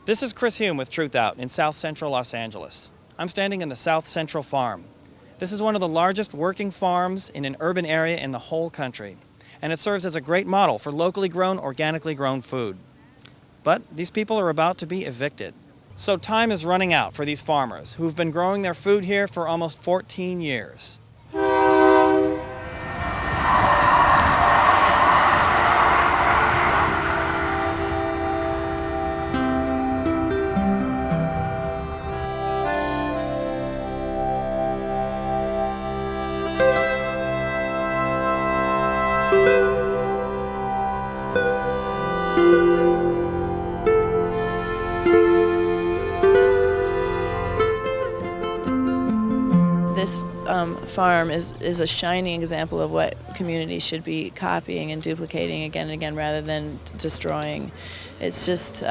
This is Chris Hume with Truth Out in South Central Los Angeles. I'm standing in the South Central Farm. This is one of the largest working farms in an urban area in the whole country, and it serves as a great model for locally grown, organically grown food. But these people are about to be evicted. So time is running out for these farmers who've been growing their food here for almost 14 years. This farm is a shining example of what communities should be copying and duplicating again and again rather than destroying. It's just,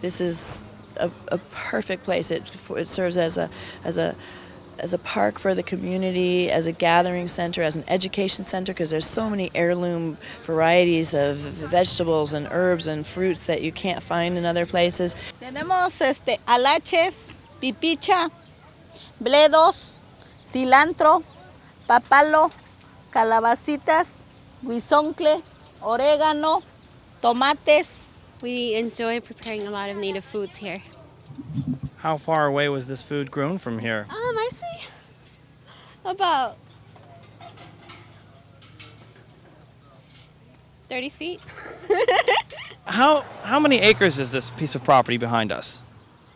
this is a perfect place. It serves as a park for the community, as a gathering center, as an education center, because there's so many heirloom varieties of vegetables and herbs and fruits that you can't find in other places. Tenemos alaches, pipicha, bledos, cilantro, papalo, calabacitas, guisoncle, oregano, tomates. We enjoy preparing a lot of native foods here. How far away was this food grown from here? I see about 30 feet. How many acres is this piece of property behind us?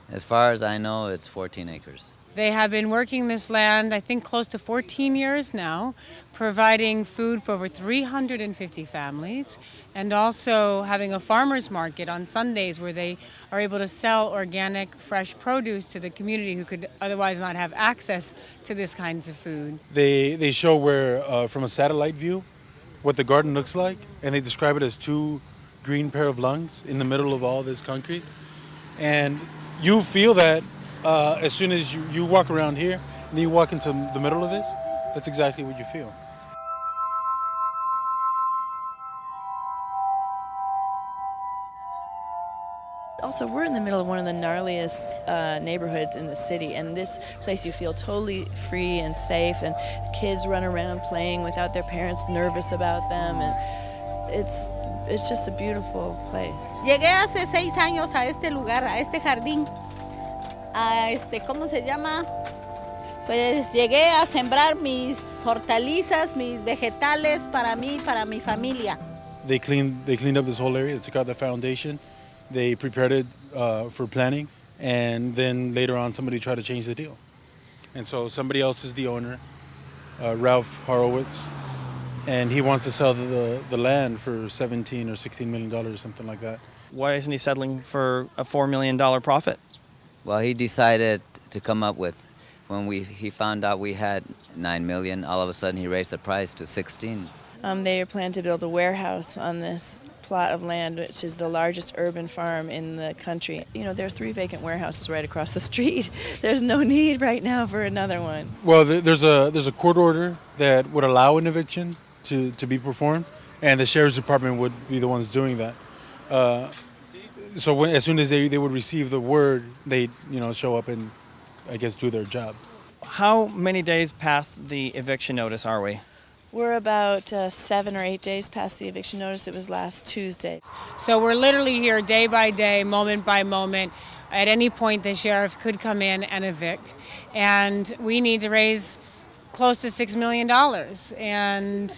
As far as I know, it's 14 acres. They have been working this land, I think, close to 14 years now, providing food for over 350 families, and also having a farmer's market on Sundays where they are able to sell organic, fresh produce to the community who could otherwise not have access to this kinds of food. They show where, from a satellite view, what the garden looks like, and they describe it as two green pair of lungs in the middle of all this concrete. And you feel that as soon as you walk around here and you walk into the middle of this, that's exactly what you feel. Also, we're in the middle of one of the gnarliest neighborhoods in the city, and this place you feel totally free and safe, and kids run around playing without their parents nervous about them, and it's just a beautiful place. Llegué hace 6 años a este lugar, a este jardín, ¿cómo se llama? Pues llegué a sembrar mis hortalizas, mis vegetales para mí, para mi familia. They cleaned up this whole area. They took out the foundation. They prepared it for planting, and then later on somebody tried to change the deal. And so somebody else is the owner, Ralph Horowitz, and he wants to sell the land for $17 or $16 million, something like that. Why isn't he settling for a $4 million profit? Well, he decided to come up with, when he found out we had 9 million, all of a sudden he raised the price to 16. They plan to build a warehouse on this plot of land, which is the largest urban farm in the country. You know, there are 3 vacant warehouses right across the street. There's no need right now for another one. Well, there's a court order that would allow an eviction to be performed, and the sheriff's department would be the ones doing that. So as soon as they would receive the word, they'd show up and, I guess, do their job. How many days past the eviction notice are we? We're about 7 or 8 days past the eviction notice. It was last Tuesday. So we're literally here day by day, moment by moment. At any point, the sheriff could come in and evict. And we need to raise close to $6 million. And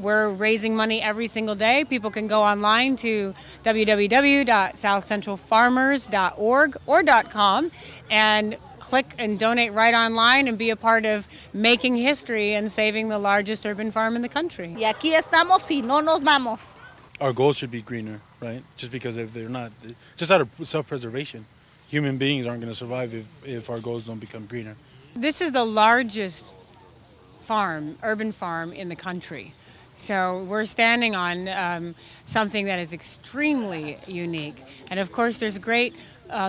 we're raising money every single day. People can go online to www.southcentralfarmers.org or .com and click and donate right online and be a part of making history and saving the largest urban farm in the country. Y aquí estamos y no nos vamos. Our goals should be greener, right? Just because if they're not, just out of self-preservation, human beings aren't going to survive if our goals don't become greener. This is the largest urban farm in the country. So we're standing on something that is extremely unique. And of course there's great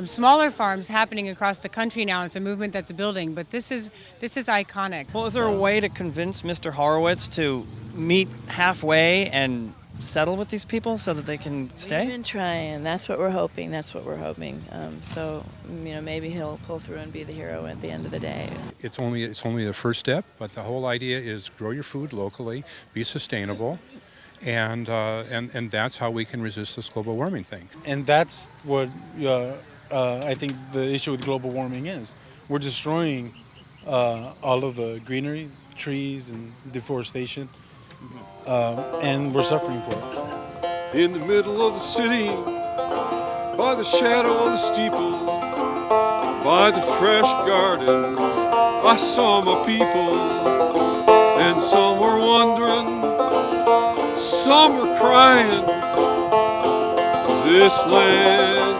smaller farms happening across the country now. It's a movement that's building, but this is iconic. Well, is there a way to convince Mr. Horowitz to meet halfway and settle with these people so that they can We've stay? been trying. That's what we're hoping. So maybe he'll pull through and be the hero at the end of the day. It's only the first step, but the whole idea is grow your food locally, be sustainable, and that's how we can resist this global warming thing. And that's what I think the issue with global warming is. We're destroying all of the greenery, trees, and deforestation, and we're suffering for it. In the middle of the city, by the shadow of the steeple, by the fresh gardens, I saw my people, and some were wondering, some were crying, 'cause this land